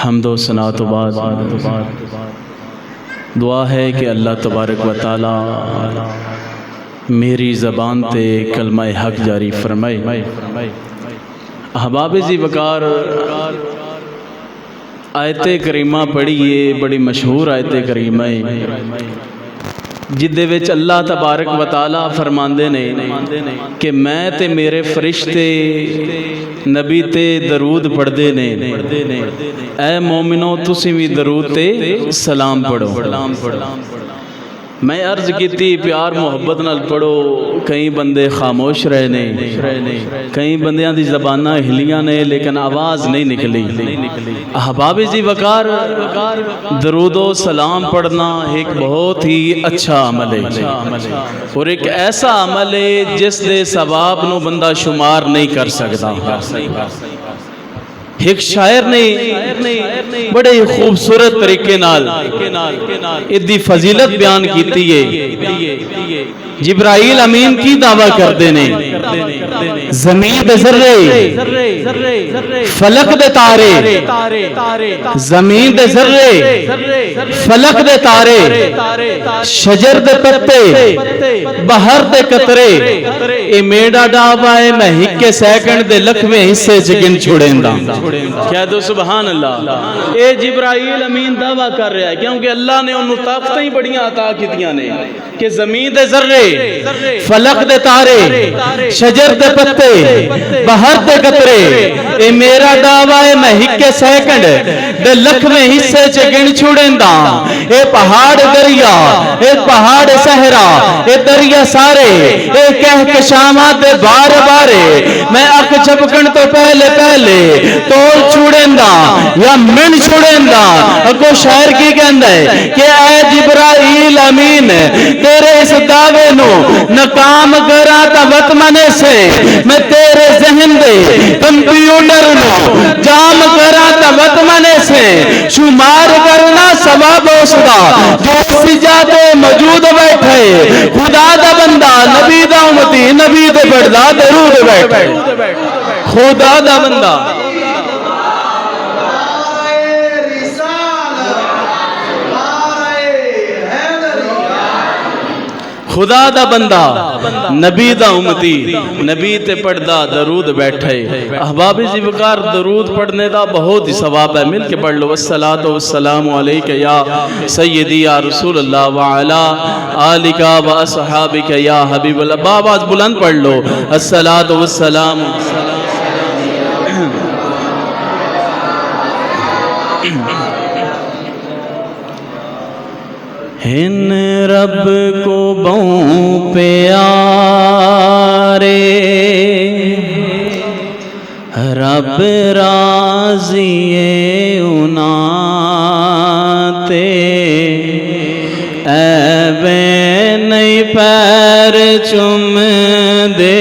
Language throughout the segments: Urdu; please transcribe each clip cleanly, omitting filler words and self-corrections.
حمد و ثنا تو بعد دعا ہے کہ اللہ تبارک و تعالی میری زبان تے کلمہ حق جاری فرمائے۔ احباب ذی وقار، آیت کریمہ پڑھیے، بڑی مشہور آیت کریمہ ہے جدے وچ اللہ تبارک و تعالی فرماندے نے کہ میں تے میرے فرشتے نبی تے درود پڑھدے نے، اے مومنو تسی بھی درود تے سلام پڑھو۔ میں عرض کیتی پیار محبت نال پڑھو، کئی بندے خاموش رہے نے، کئی بندیاں دی زباناں ہلیاں نے لیکن آواز نہیں نکلی۔ احباب ذی وقار، درود و سلام پڑھنا ایک بہت ہی اچھا عمل ہے اور ایک ایسا عمل ہے جس دے ثواب نو بندہ شمار نہیں کر سکتا۔ ایک شاعر نے بڑے خوبصورت طریقے نال ادی فضیلت بیان کیتی ہے۔ جبرائیل امین کی دعویٰ کردے نے، زمین دے ذرے فلک دے تارے، زمین دے ذرے فلک دے تارے، شجر دے پتے بہر دے قطرے، اے میڈا ڈابا ہے میں ہکے سیکنڈ دے لکھویں حصے چ گن چھوڑیندا۔ کہہ دو سبحان اللہ۔ اے جبرائیل امین دعویٰ کر رہا ہے کیونکہ اللہ نے انہوں طاقتیں ہی بڑیاں عطا کیتیاں نے کہ زمین دے ذرے فلک دے تارے، شجر دے پتے بہر دے قطرے، اے میرا دعویٰ ہے میں ہکے سیکنڈ دے لکھویں حصے چ گن چھوڑیندا۔ اے پہاڑ دریا، اے پہاڑ صحرا، اے دریا سارے، اے کہکشاواں دے بار بارے، میں اکھ جھپکن تو پہلے تول چھوڑیندا یا من چھوڑیندا۔ اگو شاعر کی کہندا ہے کہ اے جبرائیل امین تیرے اس دعوے نو ناکام کرا تا وطمنے سے، میں تیرے ذہن دے کمپیوٹر نو جام کرا تا وطمنے سے، شمار کرنا ثواب اس دا جو سجادے موجود بیٹھے، خدا دا بندہ نبی دا امتی نبی دے بڑھدا درود بیٹھے، خدا دا بندہ خدا دا بندہ نبی دا امتی نبی تے پڑھدا درود بیٹھے۔ احباب ذی وقار، درود پڑھنے دا بہت ہی ثواب ہے، مل کے پڑھ لو۔ الصلاۃ والسلام علیک یا سیدی یا رسول اللہ وعلی آلک و اصحابک یا حبیب اللہ۔ آواز بلند پڑھ لو، الصلاۃ والسلام۔ ہن رب کو بہوں پیارے، رب راضی انہاں تے، ایویں نہیں پیر چم دے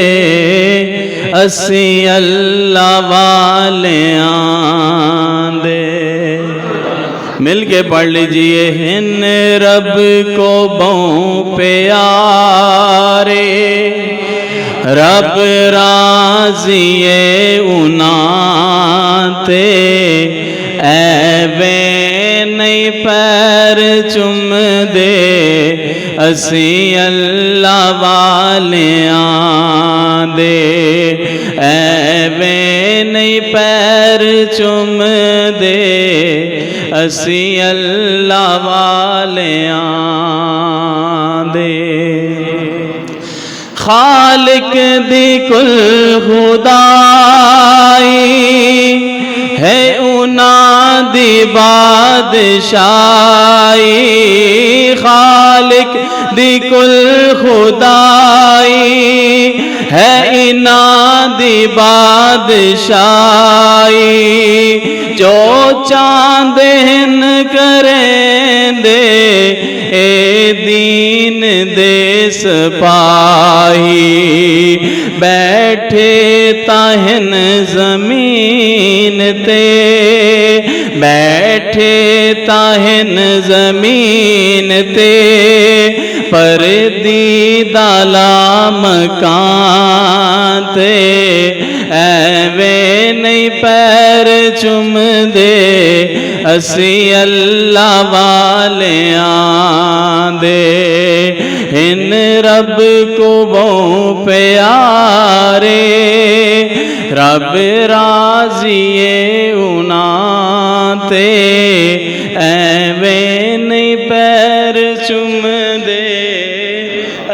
اسی اللہ والیاں دے۔ مل کے پڑھ لیجئے، ہن رب کو بہوں پیارے، رب راضی انہاں تے، ایویں نہیں پیر چم دے اسی اللہ والیاں دے، ایویں نہیں پیر چم دے اسی اللہ والیاں دے۔ خالق دی کل خدائی ہے انہاں دی بادشاہی، خالق دی کل خدائی ہے انہاں دی بادشاہی، جو چاندن کریں دے اے دین دے سپاہی، بیٹھے تاہن زمین تے، بیٹھے تاہن زمین تے، پردیدہ لا مکان تے، ایویں نہیں پیر چم دے اسی اللہ والیاں دے ان رب کو بہت پیارے رب راضی انہاں تے ایویں نہیں پیر چوم دے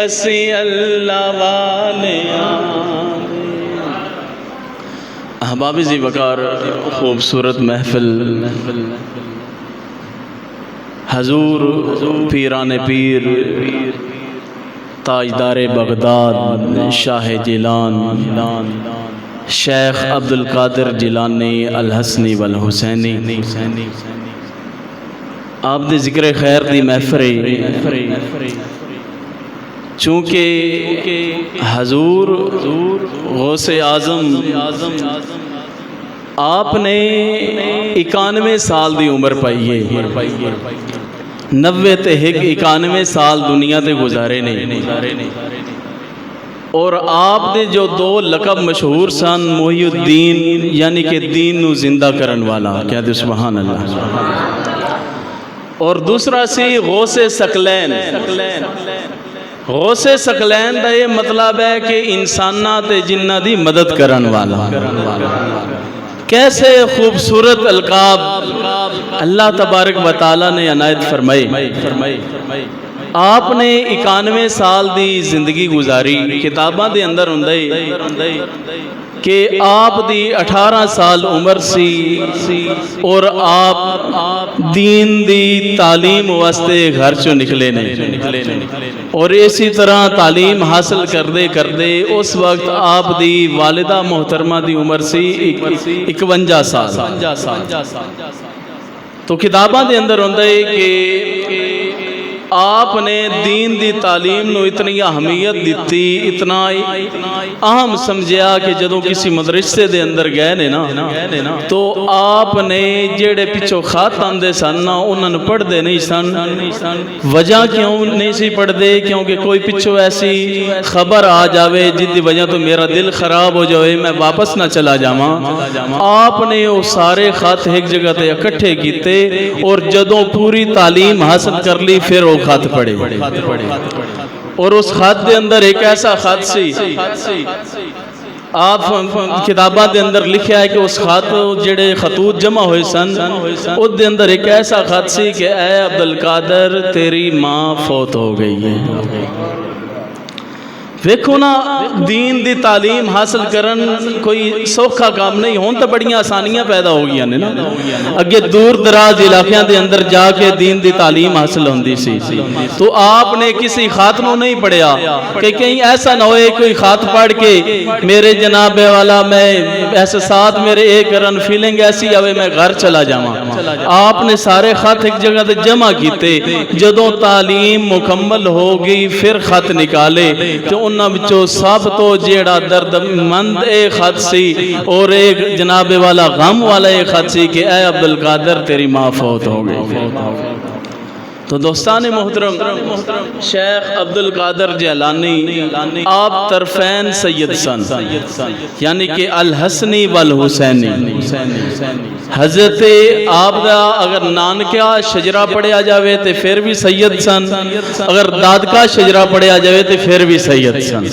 اسی اللہ والیاں احباب ذی وقار خوبصورت محفل حضور پیران پیر تاجدار بغداد شاہ جیلان شیخ عبدالقادر جیلانی الحسنی والحسینی آپ دے ذکر خیر دی محفل چونکہ حضور غوث اعظم آپ نے 91 سال دی عمر پائی ہے 90 تے 91 سال دنیا تے گزارے نہیں اور آپ دے جو 2 لقب مشہور سن محی الدین یعنی کہ دین نو زندہ کرن والا کیا دے سبحان اللہ اور دوسرا سی غوث ثقلین غوث ثقلین دا یہ مطلب ہے کہ انساناں تے جنہ دی مدد کرن والا کیسے خوبصورت القاب اللہ تبارک و تعالی نے عنایت فرمائی آپ نے 91 سال دی زندگی گزاری کتاباں دے اندر ہوندے کہ آپ دی 18 سال عمر سی اور آپ دین دی تعلیم واسطے گھر چوں نکلے نہیں اور اسی طرح تعلیم حاصل کردے اس وقت آپ دی والدہ محترمہ دی عمر سی 51 سال تو کتاباں دے اندر ہوندے کہ آپ نے دین دی تعلیم نو اتنی اہمیت دیتی اتنا اہم سمجھیا کہ جدوں کسی مدرسے دے اندر گئے نے نا تو آپ نے جیڑے پچھو خط آندے سن نا انہاں نوں پڑھ دے نہیں سن وجہ کیوں نہیں سی پڑھ دے کیونکہ کوئی پچھو ایسی خبر آ جاوے جن دی وجہ تو میرا دل خراب ہو جائے میں واپس نہ چلا جاواں آپ نے وہ سارے خط ایک جگہ تے اکٹھے کیتے اور جدوں پوری تعلیم حاصل کر لی پھر وہ خط پڑھے اور اس خط دے اندر ایک ایسا خط سی آپ کتاباں دے اندر لکھیا ہے کہ اس خط جڑے خطوط جمع ہوئے سن اس دے اندر ایک ایسا خط سی کہ اے عبدالقادر تیری ماں فوت ہو گئی ہے ویکھو نا دین دی تعلیم حاصل کرن کوئی سوکھا کام نہیں ہون تو بڑیاں آسانیاں پیدا ہو گئی ہیں نا اگے دور دراز علاقیاں دے اندر جا کے دین دی تعلیم حاصل ہوندی سی تو آپ نے کسی خط نو نہیں پڑھیا کہ کہیں ایسا نہ ہوئے کوئی خط پڑھ کے میرے جناب والا میں احساسات میرے ایک کرن فیلنگ ایسی آوے میں گھر چلا جاواں آپ نے سارے خط ایک جگہ تے جمع کیتے جدوں تعلیم مکمل ہو گئی پھر خط نکالے تو انہاں وچوں سب تو جیڑا درد مند اے خط سی اور ایک جناب والا غم والا اے خط سی کہ اے عبدالقادر تیری ماں فوت ہو گئی تو دوستان محترم شیخ عبدالقادر جیلانی آپ طرفین سید سن یعنی کہ الحسنی والحسینی حضرت آپ دا اگر نانکہ شجرہ پڑھیا جاوے تے پھر بھی سید سن اگر دادکا شجرہ پڑھیا جاوے تے پھر بھی سید سن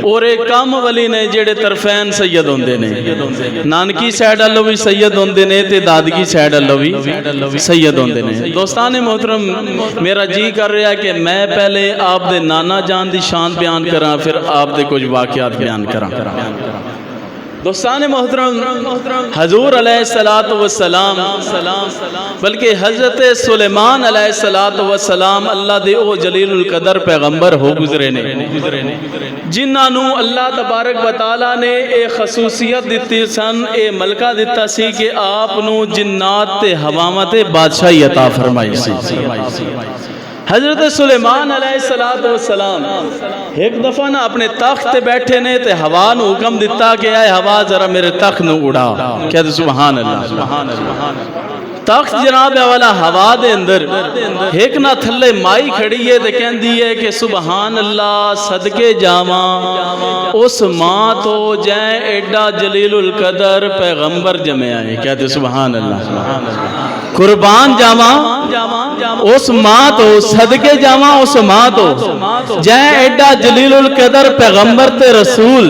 اور ایک کام ولی نے جیڑے طرفین سید ہوندے نے نانکی سیڈ اللہ بھی سید ہوندے نے تے دادکی سیڈ اللہ بھی سید ہوندے نے دوستان محترم میرا جی کر رہا ہے کہ میں پہلے آپ دے نانا جان دی شان بیان کراں پھر آپ دے کچھ واقعات بیان کراں دوستان محترم حضور علیہ السلام بلکہ حضرت سلیمان علیہ السلام اللہ دے او جلیل القدر پیغمبر ہو گزرے نے جنہاں نو اللہ تبارک و تعالی نے ایک خصوصیت دیتی سن اے ملکہ دیتا سی کہ آپ نو جنات تے ہواواں تے بادشاہی عطا فرمائی سی حضرت سلیمان علیہ السلام ایک دفعہ نا اپنے تخت تے بیٹھے نے تے ہوا نو حکم دیتا کہ اے ہوا ذرا میرے تخت نو اڑا کہتے سبحان اللہ تخت جناب والا ہوا دے اندر ایک نہ تھلے مائی کھڑی ہے تے کہندی ہے کہ سبحان اللہ صدقے جاواں اس ماں تو جائیں ایڈا جلیل القدر پیغمبر جمع آئے. کہتے سبحان اللہ. قربان جاواں اس ماں تو صدقے جاواں اس ماں تو جائیں ایڈا جلیل القدر پیغمبر تے رسول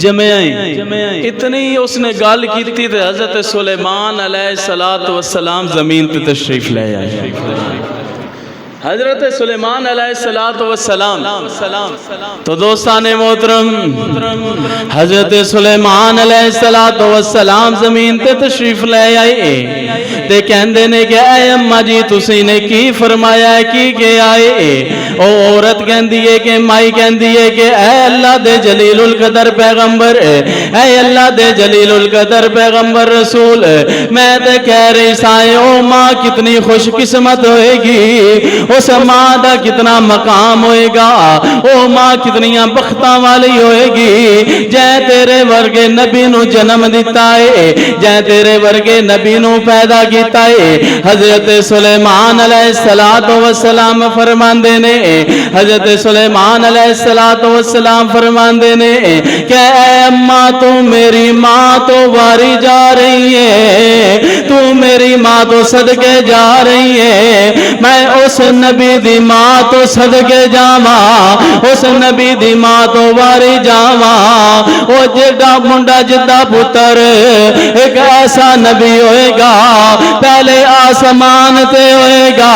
جمع آئے. اتنی اس نے گال کی تھی تے حضرت سلیمان علیہ السلام زمین تے تشریف لے آئے. حضرت سلیمان علیہ السلام تو دوستان محترم حضرت سلیمان علیہ السلام زمین تے تشریف لے آئے تے کہندے نے کہ اے اماں جی تسی نے کی فرمایا ہے کی کہ آئے. او عورت کہندی ہے کہ مائی کہندی ہے کہ اے اللہ دے جلیل القدر پیغمبر اے اللہ دے جلیل القدر پیغمبر رسول میں تے کہہ رہی سائیں او ماں کتنی خوش قسمت ہوئے گی, اس ماں دا کتنا مقام ہوئے گا, او ماں کتنیاں بختاں والی ہوئے گی جے تیرے ورگے نبی نو جنم دیتا ہے, جے تیرے ورگے نبی نو پیدا کیتا ہے. حضرت سلیمان علیہ السلام فرماندے نے حضرت سلیمان علیہ السلام فرماندے نے کہ اے اماں تو میری ماں تو واری جا رہی ہے, تو میری ماں تو صدقے جا رہی ہے, میں اس نبی دی ماں تو صدقے جاواں, اس نبی دی ماں تو واری جاواں. او جڑا منڈا جدا پتر ایک ایسا نبی ہوئے گا پہلے آسمان تے ہوئے گا,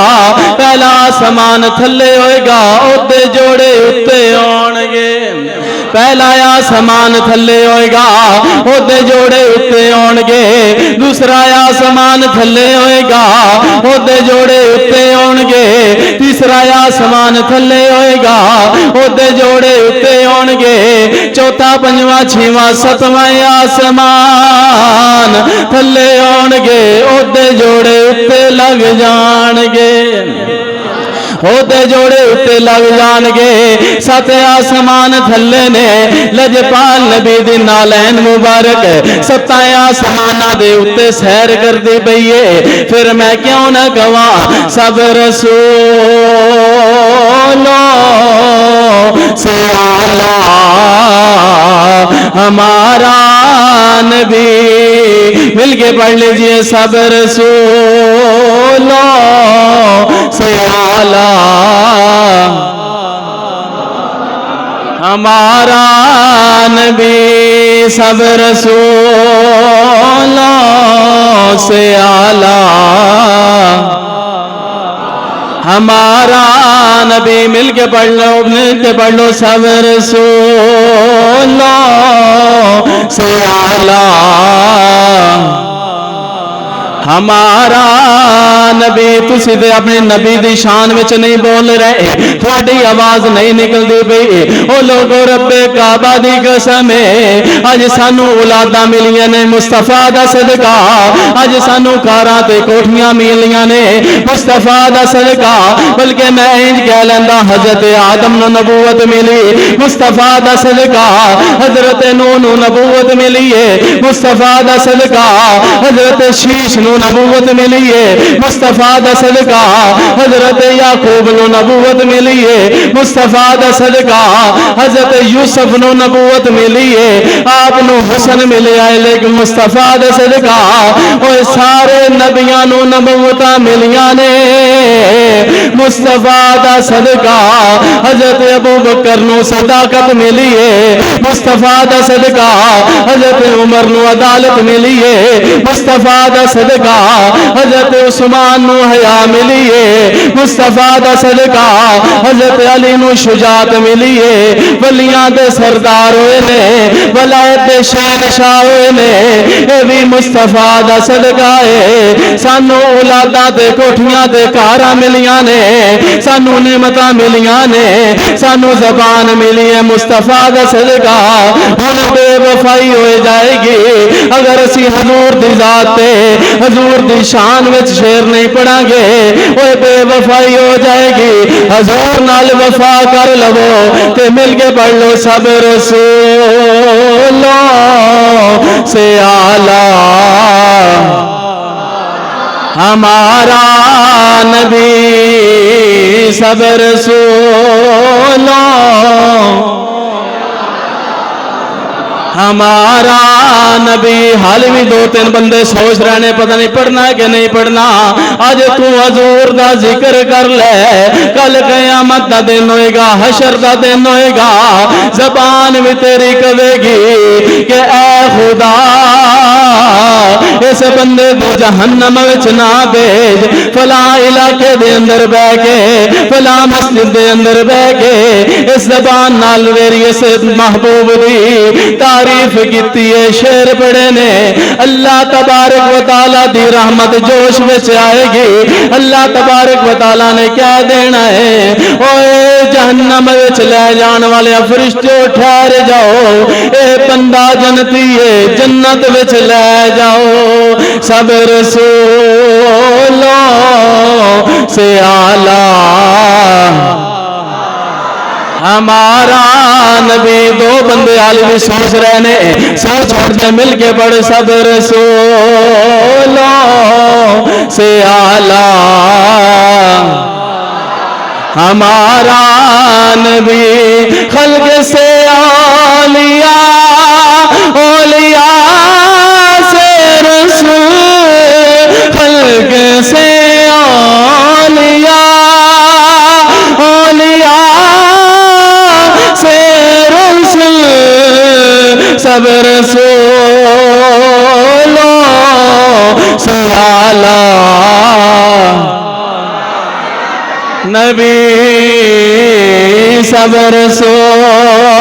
پہلا آسمان تھلے ہوئے گا اودے جوڑے اتے آنگے, پہلا آسمان تھلے ہوئے گا اودے جوڑے اتے آنگے, دوسرا آسمان تھلے ہوئے گا اودے جوڑے اتے آنگے, تیسرا آسمان تھلے ہوئے گا اودے جوڑے اتے آنگے, چوتھا پنجواں چھواں ستواں آسمان تھلے آنگے اودے جوڑے اتے لگ جانگے, اودے جوڑے اتے لگ جان گے. سات آسمان تھلے نے لجپال نبی دی نالین مبارک سات آسمانہ دے اتے سیر کر دی پئیے. پھر میں کیوں نہ کہواں سب رسولوں سے اعلیٰ ہمارا نبی, مل کے پڑھ لیجئے سب رسولوں سے اعلیٰ ہمارا نبی, سب رسولوں سے اعلیٰ ہمارا نبی. مل کے پڑھ لو, مل کے پڑھ لو سب رسولوں سے اعلیٰ ہمارا نبی. تسی تے اپنے نبی دی شان وچ نہیں بول رہے, تھوڑی آواز نہیں نکل دی پئی. او لوگو رب کعبہ دی قسم ہے اج سانو اولاداں ملیاں نے مصطفیٰ دا صدقہ, اج سانو کاراں تے کوٹھیاں ملیاں نے مصطفیٰ دا صدقہ, بلکہ میں انج کہہ لیندا حضرت آدم نو نبوت ملی مصطفیٰ دا صدقہ, حضرت نوح نو نبوت ملی ہے مصطفیٰ دا صدقہ, حضرت شیش نو نبوت ملی ہے مصطفیٰ دا صدقہ, حضرت یعقوب نو نبوت ملی ہے مصطفیٰ دا صدقہ, حضرت یوسف نو نبوت ملی ہے, آپ نو حسن ملیا ہے لیکن مصطفیٰ دا صدقہ. اور سارے نبیاں نو نبوتاں ملیاں نے مصطفیٰ دا صدقہ. حضرت ابو بکر نو صداقت ملی ہے مصطفیٰ دا صدقہ, حضرت عمر نو عدالت ملی ہے مصطفیٰ دا صدقہ, حضرت عثمان نو حیا ملی ہے مصطفیٰ دا صدقہ, حضرت علی نو شجاعت ملی ہے, ولیاں دے سردار ہوئے نے, ولایت دے شہنشاہ ہوئے نے, اے بھی مصطفیٰ دا صدقہ ہے. سانو اولاداں تے کوٹھیاں تے کاراں ملیاں نے, سانو نعمتاں ملیاں نے, سانو زبان ملی ہے مصطفیٰ دا صدقہ. ہن بے وفائی ہو جائے گی اگر اسی حضور دی ذات تے حضور دی شان وچ شعر نہیں پڑھا گے, اوے بے وفائی ہو جائے گی. حضور نال وفا کر لو تے مل کے پڑھ لو سب رسولوں سے اعلیٰ ہمارا نبی سب رسولوں ہمارا نبی. حال بھی دو تین بندے سوچ رہے ہیں پتہ نہیں پڑھنا ہے کہ نہیں پڑھنا. آج تو حضور دا ذکر کر لے, کل قیامت دا دن ہوئے گا, حشر دا دن ہوئے گا, زبان بھی تیری کہے گی کہ اے خدا اس بندے کو جہنم وچ نہ بھیج, فلاں علاقے دے اندر بہ کے فلاں مسجد دے اندر بہ کے اس زبان نال میری اس محبوب دی تعریف کیتی ہے, شعر پڑھے نے. اللہ تبارک و تعالی دی رحمت جوش وچ آئے گی. اللہ تبارک و تعالی نے کیا دینا ہے, اوے جہنم وچ لے جان والے فرشتو ٹھہر جاؤ, اے بندہ جنتی ہے جنت وچ لے جاؤ. سب رسولوں سے اعلیٰ ہمارا نبی. دو بندے عالمی سوچ رہے نے, سر چھوڑ دے مل کے پڑھ. سب رسولوں سے اعلیٰ ہمارا نبی. خلق سے اولیاء, اولیاء سے رسول, خلق سے اولیاء, اولیاء سے رسول, سب رسولوں سے اعلیٰ نبی. سب رسولوں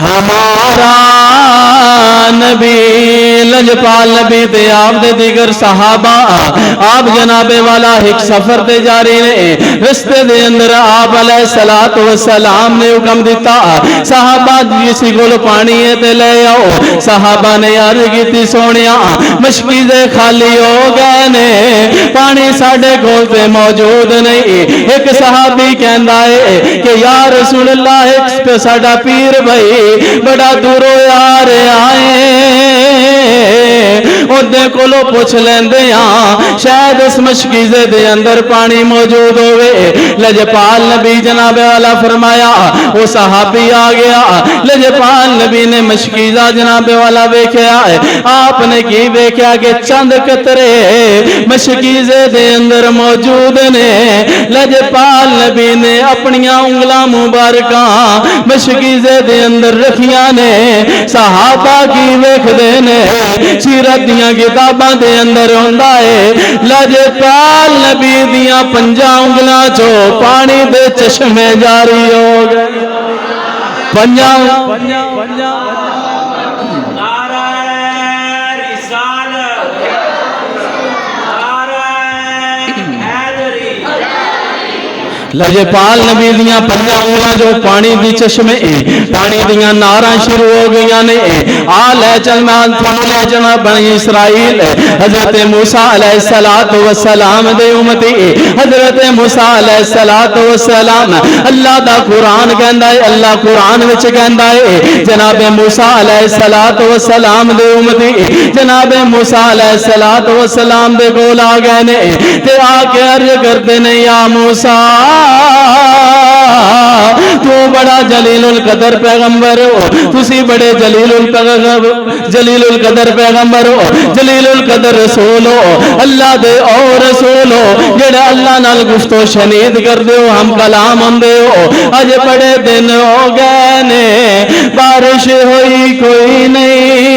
ہمارا نبی. لجپال نبی تے آپ دے دیگر صحابہ, آپ جناب والا ایک سفر تے جاری نے. رستے دے اندر آپ علیہ الصلوۃ والسلام نے حکم دیتا صحابہ جسی کول پانی ہے تے لے آؤ. صحابہ نے عرض کیتی سونیا مشکیزے خالی ہو گئے نے, پانی ساڈے کول تے موجود نہیں. ایک صحابی کہندا ہے کہ یا رسول اللہ ایک ساڈا پیر بھائی بڑا دوروں یار آئے, اودے کولو پوچھ لیندے ہاں شاید اس مشکیزے دے اندر پانی موجود ہوئے. لجپال نبی جناب والا فرمایا وہ صحابی آ گیا. لجپال نبی نے مشکیزہ جناب والا ویکھیا, آپ نے کی ویکھیا کہ چند قطرے مشکیزے دے اندر موجود نے. لجپال نبی نے اپنیاں انگلاں مبارکاں مشکیزے دے اندر رکھیاں نے. صحابہ کی ویکھدے نے سیرت دیاں کتاباں دے اندر ہوندا ہے لجپال نبی دیاں 5 انگلاں چو پانی دے چشمے جاری ہو گئے. 5 لجپال نبی دیاں 5 انگلاں جو پانی دی چشمے پانی دیاں ناراں شروع ہو گئیاں نے. آ لے چل میں تھانوں لے جنا بنی اسرائیل حضرت موسیٰ علیہ السلام دے امتی. حضرت موسیٰ علیہ السلام اللہ دا قرآن کہندا ہے, اللہ قرآن وچ کہندا ہے جناب موسیٰ علیہ السلام دے امتی جناب موسیٰ علیہ السلام دے کول آ گئے نے تے آ کے عرض کرتے نے یا موسیٰ تو بڑا جلیل القدر پیغمبر ہو, تسی بڑے جلیل القدر پیغمبر ہو, جلیل القدر رسول ہو, اللہ دے اور رسول ہو جڑے اللہ نال گفت و شنید کر دے ہو, ہم کلام ہوندے ہو. اج بڑے دن ہو گئے نے بارش ہوئی کوئی نہیں,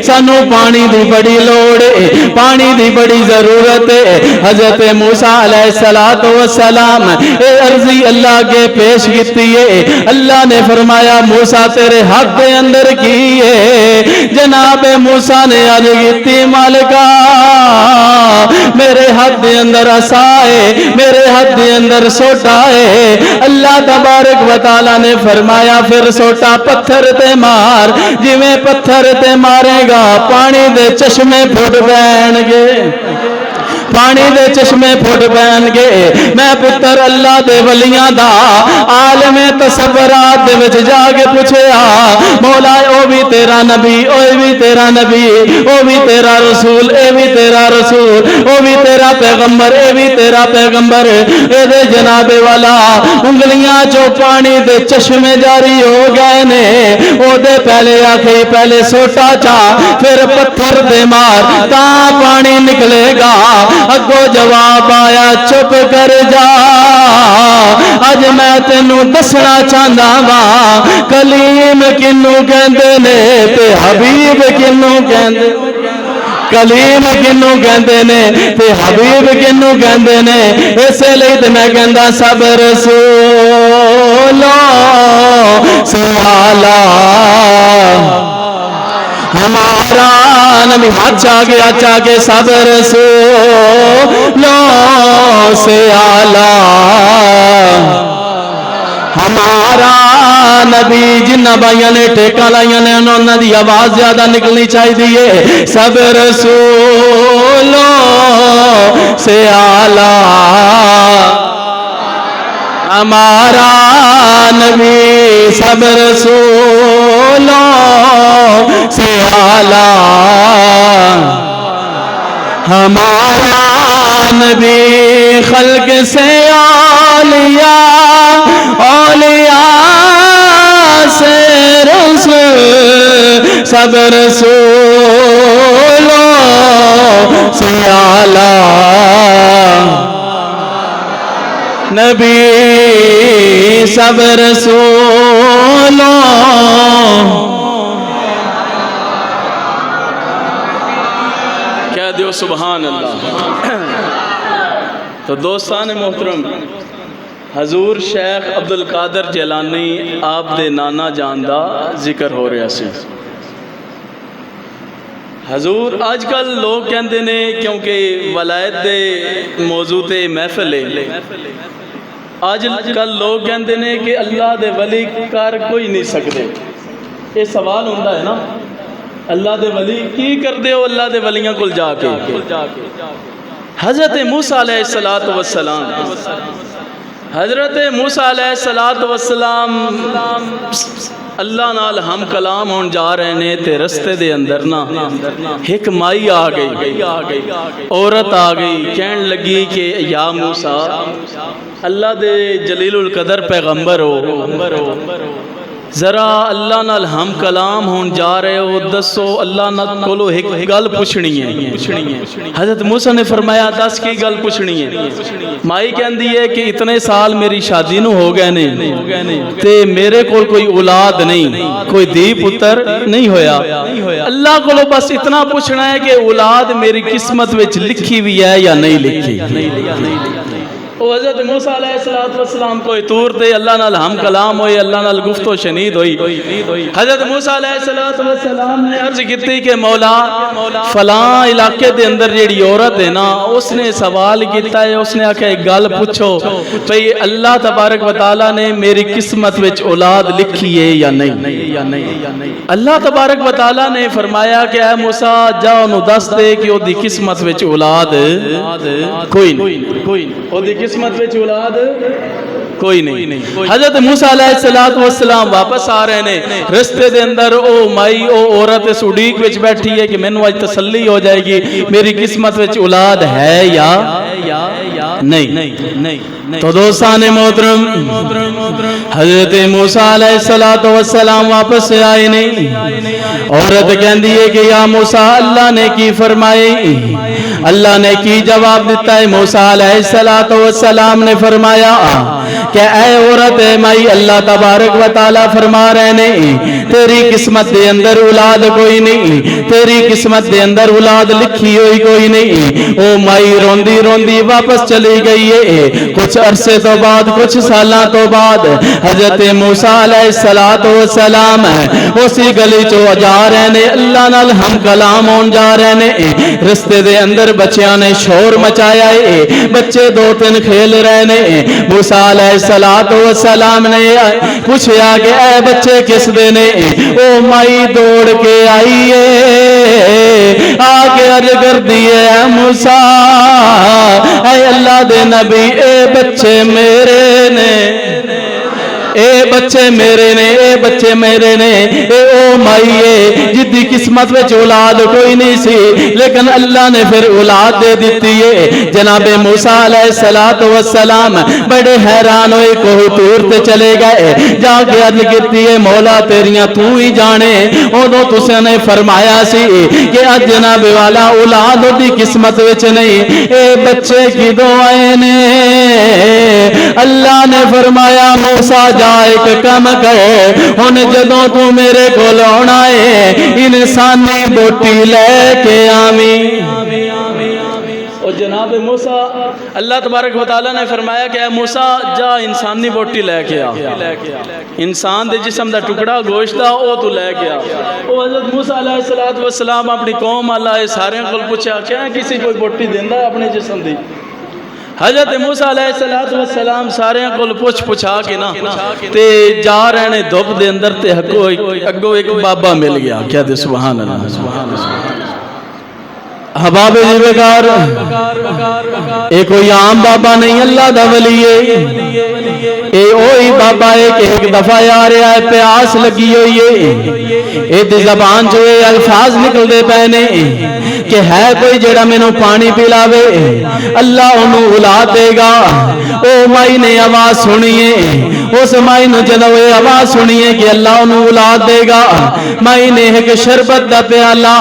سانو پانی دی بڑی لوڑ ہے, پانی دی بڑی ضرورت ہے. حضرت موسیٰ علیہ السلام اے عرضی اللہ کے پیش کیتی ہے. اللہ نے فرمایا موسیٰ تیرے حق دے اندر کی ہے. جناب موسیٰ نے عرض کیتی مالکا میرے حق دے اندر عصا ہے, میرے حق دے اندر سوٹا ہے. اللہ تبارک و تعالی نے فرمایا پھر سوٹا پتھر تے مار, جویں پتھر تے مارے گا پانی دے چشمے پھٹ پین گے, پانی دے چشمے پھٹ پین گے. میں پتر اللہ دے ولیاں دا عالم تصورات دے وچ جا کے پوچھیا مولا او بھی تیرا نبی او بھی تیرا نبی او بھی تیرا رسول اے بھی تیرا رسول او بھی تیرا پیغمبر اے بھی تیرا پیغمبر اے دے جناب والا انگلیاں چو پانی دے چشمے جاری ہو گئے نے او دے پہلے آکھے پہلے سوٹا چا پھر پتھر دے مار تا پانی نکلے گا اگو جواب آیا چپ کر جا اج میں تینوں دسنا چاہندا وا کلیم کنوں کہندے نے تے حبیب کنوں کہندے کلیم کنوں کہندے نے تے حبیب کنوں کہندے نے اسے لئی تے میں کہندا سب رسولوں سے اعلیٰ ہمارا نبی ہاتھ چاہے سب رسولوں سے اعلیٰ ہمارا نبی جنہ بھائیوں نے ٹیکا لائیاں نے انہوں دی آواز زیادہ نکلنی چاہیے سب رسولوں سے اعلیٰ ہمارا نبی سب رسولوں سے اعلیٰ ہمارا نبی خلق سے اولیاء سے رسول سب رسولوں سے اعلیٰ نبی سب رسولوں کہہ دیو سبحان اللہ۔ تو دوستان محترم حضور شیخ عبدالقادر جیلانی آپ دے نانا جان دا ذکر ہو رہا سی۔ حضور آج کل لوگ کہندے نے کیونکہ ولایت دے موضوع تے محفل ہے آج کل لوگ کہندے نے کہ اللہ دے ولی کر کوئی نہیں سکتے یہ سوال ہوتا ہے نا اللہ دے ولی کی کر دے ہو اللہ دے ولیاں کل جا کے حضرت موسیٰ علیہ السلام حضرت موسیٰ علیہ السلام اللہ نال ہم کلام ہون جا رہے نے تے رستے دے اندر نا ایک مائی آ گئی عورت آ گئی کہن لگی کہ یا موسیٰ اللہ دے جلیل القدر پیغمبر ہو ذرا اللہ نال ہم کلام ہون جا رہے ہو دسو اللہ نال کولو ایک گل پوچھنی ہے حضرت موسیٰ نے فرمایا دس کی گل پوچھنی ہے مائی کہندی ہے کہ اتنے سال میری شادی نو ہو گئے نے تے میرے کول کوئی اولاد نہیں کوئی دی پتر نہیں ہویا اللہ کولو بس اتنا پوچھنا ہے کہ اولاد میری قسمت وچ لکھی بھی ہے یا نہیں لکھی وہ حضرت موسیٰ علیہ السلام کو طور تے اللہ نال ہم کلام ہوئے اللہ نال گفت و شنید ہوئی حضرت موسیٰ علیہ السلام نے عرض کیتی کہ مولا فلاں علاقے دے اندر جیڑی عورت ہے نا اس نے سوال کیتا ہے اس نے آکھا ایک گل پوچھو بھئی اللہ تبارک و تعالیٰ نے میری قسمت وچ اولاد لکھی ہے یا نہیں اللہ تبارک و تعالیٰ نے فرمایا کہ اے موسیٰ جا انہوں دس دے کہ وہ دی قسمت وچ اولاد کوئی نہیں قسمت وچ اولاد کوئی نہیں حضرت موسیٰ علیہ السلام واپس آ رہے نے رستے دے اندر او مائی او عورت سوڈیک وچ بیٹھی ہے کہ مینوں اج تسلی ہو جائے گی میری قسمت وچ اولاد ہے یا نہیں تو دوستان محترم حضرت موسیٰ علیہ السلام واپس سے آئے نہیں عورت کہندی ہے کہ یا موسیٰ اللہ نے کی فرمائی اللہ نے کی جواب دیتا ہے موسیٰ علیہ السلام نے فرمایا کہ اے عورت مائی اللہ تبارک و تعالیٰ فرما رہے نہیں تیری قسمت دے اندر اولاد کوئی نہیں تیری قسمت دے اندر اولاد لکھی ہوئی کوئی نہیں او مائی روندی روندی واپس چلی گئی ہے کچھ عرصے تو بعد کچھ سالہ تو بعد حضرت موسیٰ علیہ السلام اسی گلی چو جا رہے نے اللہ نال ہم کلام ہون جا رہے نے رستے دے اندر بچیاں نے شور مچایا ہے بچے دو تین کھیل رہے نے موسیٰ علیہ السلام نے پوچھیا کہ اے بچے کس دے نے او مائی دوڑ کے آئی ہے آگے عرض کر دیے اے موسیٰ اے اللہ دے نبی اے بچے میرے نے اے بچے میرے نے اے بچے میرے نے اے او مائی ہے جدی قسمت وچ اولاد کوئی نہیں سی لیکن اللہ نے پھر اولاد دے دیتی ہے جناب موسیٰ علیہ السلام بڑے حیران ہوئے کوہ طور تے چلے گئے جا کے عرض کیتی ہے مولا تیریاں تو ہی جانے اودوں تساں نے فرمایا سی کہ اج جناب والا اولاد دی قسمت وچ نہیں اے بچے کی دعائیں نے اللہ نے فرمایا موسیٰ جا ایک کم کر ہن جدوں تو میرے کول آنا ہے انسانی بوٹی لے کے آویں اور جناب موسیٰ اللہ تبارک و تعالیٰ نے فرمایا کہ اے موسیٰ جا انسانی بوٹی لے کے آ انسان دے جسم دا ٹکڑا گوشت دا او تو لے کے آ او حضرت موسیٰ علیہ السلام اپنی قوم اللہ سارے کو پوچھا کیا کسی کوئی بوٹی دیندا اپنے جسم دی حضرت موسیٰ علیہ السلام سارے کو پوچھا کے نا تے جا رہے نے دھوپ دے اندر تے اگو ایک بابا مل گیا کیا دے سبحان اللہ سبحان اللہ حباب جیوگار اے کوئی عام بابا نہیں اللہ دا ولی ہے اے اوہی بابا ہے کہ ایک دفعہ آ رہا ہے پیاس لگی ہوئی ہے اے دی زبان جو ہے الفاظ نکل دے پہنے کہ ہے کوئی جڑا میں نو پانی پلاوے اللہ انہوں اولاد دے گا او مائی نے آواز سنیے اس مائی نے جدوے آواز سنیے کہ اللہ انہوں اولاد دے گا مائی نے ایک شربت دا پیالہ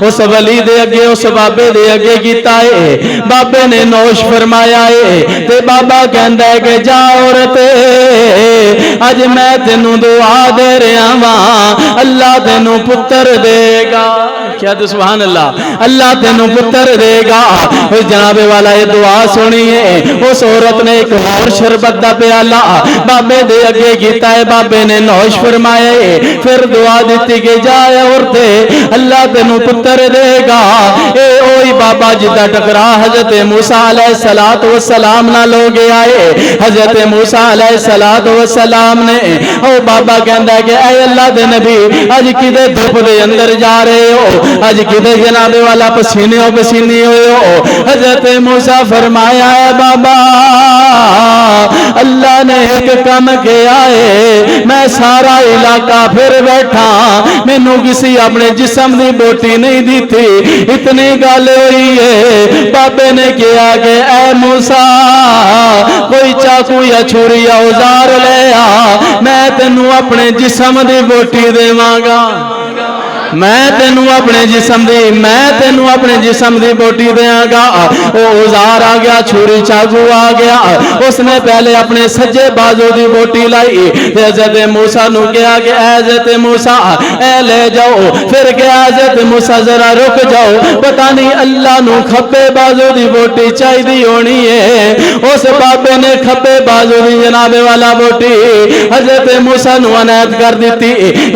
اس ولی دے اگے اس بابے دے اگے کیتا ہے بابے نے نوش فرمایا ہے تے بابا کہندا ہے کہ جا عورت اج میں تینوں دعا دے رہا ہاں اللہ تینوں پتر دے گا کیا تو سبحان اللہ تینوں پتر دے گا جناب والا یہ دعا سنیے اس عورت نے ایک اور شربت دا پیالہ بابے دے اگے کیتا ہے بابے نے نوش فرمائے پھر دعا دیتی کہ جائے عورتے اللہ تینوں پتر دے گا اے اوہی بابا جدہ ٹکرا حضرت موسیٰ علیہ السلام نہ لوگے آئے حضرت موسیٰ علیہ السلام نے او بابا کہندا ہے کہ اے اللہ دے نبی اج کدے دھوپ دے اندر جا رہے ہو اج کدے جناب والا پسینے ہو پسینے ہوئے ہو حضرت موسیٰ فرمایا ہے بابا اللہ نے ایک کم کیا ہے میں سارا علاقہ پھر بیٹھا میں نو کسی اپنے جسم دی بوٹی نہیں دی تھی اتنی گال ہوئی ہے بابے نے کیا کہ اے موسیٰ کوئی چاقو یا چھری یا اوزار لے آ میں تینوں اپنے جسم دی بوٹی دے مانگا میں تینوں اپنے جسم دی بوٹی دیاں گا او اوزار آ گیا چھری چاقو آ گیا اس نے پہلے اپنے سجے بازو دی بوٹی لائی حضرت موسیٰ نو کہا کہ اے حضرت موسیٰ اے لے جاؤ پھر کہا حضرت موسیٰ ذرا رک جاؤ پتہ نہیں اللہ نو کھپے بازو دی بوٹی چاہی دی ہونی ہے اس بابے نے کھپے بازو دی جناب والا بوٹی حضرت موسیٰ نو عنایت کر دیتی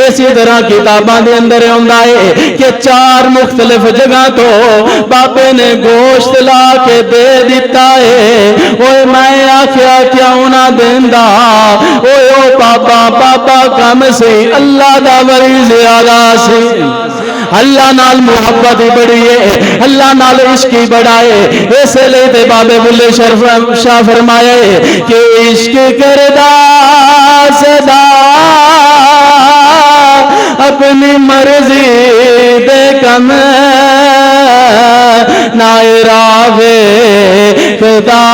اسی طرح کتاباں دے اندر کہ 4 مختلف جگہ تو بابے نے گوشت لا کے دے دیتا ہے اوے میں آکھیا کیوں نہ دیندا اوے او بابا کم سی اللہ دا ولی زیادہ سی اللہ نال محبت بڑی ہے اللہ نال عشق بڑا ہے اس لئے تے بابے بلے شاہ فرمائے کہ عشق کردہ صدا اپنی مرضی دے کم نائراوے خدا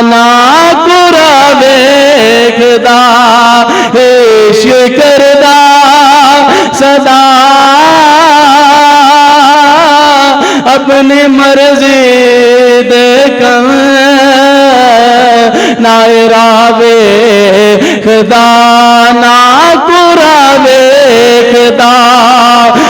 نا قراوے خدا عشق کردہ صدا اپنی مرضی دے کم نائراوے خدا نا قراوے